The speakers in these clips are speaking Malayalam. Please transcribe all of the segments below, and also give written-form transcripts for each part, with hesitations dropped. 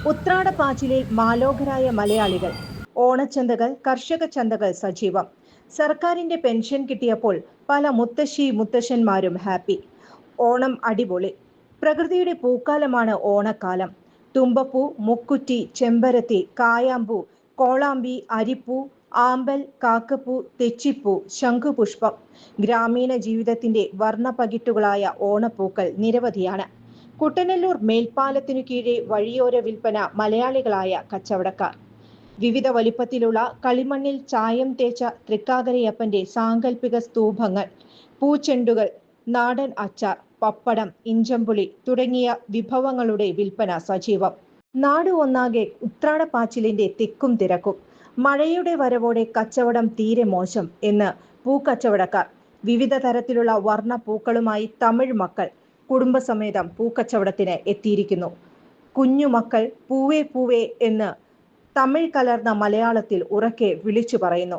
ഉത്രാടപ്പാച്ചിലിൽ മാലോകരായ മലയാളികൾ. ഓണച്ചന്തകൾ, കർഷക ചന്തകൾ സജീവം. സർക്കാരിന്റെ പെൻഷൻ കിട്ടിയപ്പോൾ പല മുത്തശ്ശന്മാരും ഹാപ്പി. ഓണം അടിപൊളി. പ്രകൃതിയുടെ പൂക്കാലമാണ് ഓണക്കാലം. തുമ്പപ്പൂ, മുക്കുറ്റി, ചെമ്പരത്തി, കായാമ്പൂ, കോളാമ്പി, അരിപ്പൂ, ആമ്പൽ, കാക്കപ്പൂ, തെച്ചിപ്പൂ, ശംഖുപുഷ്പം. ഗ്രാമീണ ജീവിതത്തിന്റെ വർണ്ണപ്പകിട്ടുകളായ ഓണപ്പൂക്കൾ നിരവധിയാണ്. കുട്ടനെല്ലൂർ മേൽപ്പാലത്തിനു കീഴെ വഴിയോര വിൽപ്പന മലയാളികളായ കച്ചവടക്കാർ. വിവിധ വലിപ്പത്തിലുള്ള കളിമണ്ണിൽ ചായം തേച്ച തൃക്കാക്കരയപ്പന്റെ സാങ്കല്പിക സ്തൂപങ്ങൾ, പൂച്ചെണ്ടുകൾ, നാടൻ അച്ചാർ, പപ്പടം, ഇഞ്ചമ്പുളി തുടങ്ങിയ വിഭവങ്ങളുടെ വിൽപ്പന സജീവം. നാട് ഒന്നാകെ ഉത്രാടപ്പാച്ചിലിന്റെ തിക്കും തിരക്കും. മഴയുടെ വരവോടെ കച്ചവടം തീരെ മോശം എന്ന് പൂക്കച്ചവടക്കാർ. വിവിധ തരത്തിലുള്ള വർണ്ണ പൂക്കളുമായി തമിഴ് മക്കൾ കുടുംബസമേതം പൂക്കച്ചവടത്തിന് എത്തിയിരിക്കുന്നു. കുഞ്ഞുമക്കൾ പൂവേ പൂവേ എന്ന് തമിഴ് കലർന്ന മലയാളത്തിൽ ഉറക്കെ വിളിച്ചു പറയുന്നു.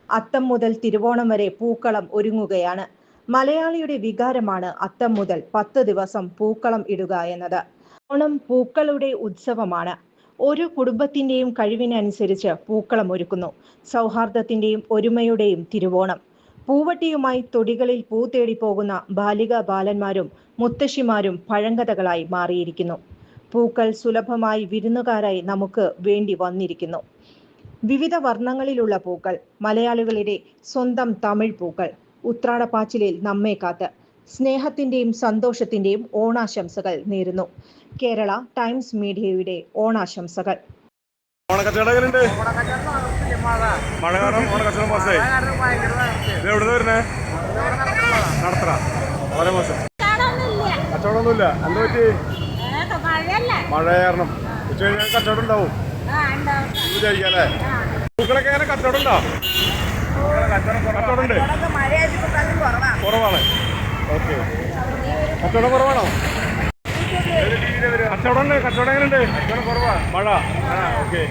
അത്തം മുതൽ തിരുവോണം വരെ പൂക്കളം ഒരുങ്ങുകയാണ്. മലയാളിയുടെ വികാരമാണ് അത്തം മുതൽ 10 ദിവസം പൂക്കളം ഇടുക എന്നത്. ഓണം പൂക്കളുടെ ഉത്സവമാണ്. ഓരോ കുടുംബത്തിന്റെയും കഴിവിനനുസരിച്ച് പൂക്കളം ഒരുക്കുന്നു. സൗഹാർദ്ദത്തിന്റെയും ഒരുമയുടെയും തിരുവോണം. പൂവട്ടിയുമായി തൊടികളിൽ പൂ തേടി പോകുന്ന ബാലിക ബാലന്മാരും മുത്തശ്ശിമാരും പഴങ്കഥകളായി മാറിയിരിക്കുന്നു. പൂക്കൾ സുലഭമായി വിരുന്നുകാരായി നമുക്ക് വേണ്ടി വന്നിരിക്കുന്നു. വിവിധ വർണ്ണങ്ങളിലുള്ള പൂക്കൾ, മലയാളികളുടെ സ്വന്തം തമിഴ് പൂക്കൾ. ഉത്രാടപ്പാച്ചിലിൽ നമ്മെ കാത്ത് സ്നേഹത്തിന്റെയും സന്തോഷത്തിന്റെയും ഓണാശംസകൾ നേരുന്നു. കേരള ടൈംസ് മീഡിയയുടെ ഓണാശംസകൾ. മഴ കാരണം ഓണക്കച്ചവടം മോശമായി. എവിടുന്ന് വരുന്നേ? നടത്തറ. വളരെ മോശം. കച്ചവടമൊന്നുമില്ല. എന്ത് പറ്റി? മഴ കാരണം. ഉച്ച കഴിഞ്ഞാൽ കച്ചവടം ഉണ്ടാവും വിചാരിക്കല്ലേ? പൂക്കളൊക്കെ അങ്ങനെ കച്ചവടം ഉണ്ടോ? കച്ചവടം ഉണ്ട്. കുറവാണ്. ഓക്കെ. കച്ചവടം കുറവാണോ? കച്ചവടം ഉണ്ട്. കച്ചവടം എങ്ങനെ ഉണ്ട്? കച്ചവടം കുറവാണ്. മഴ. ഓക്കെ.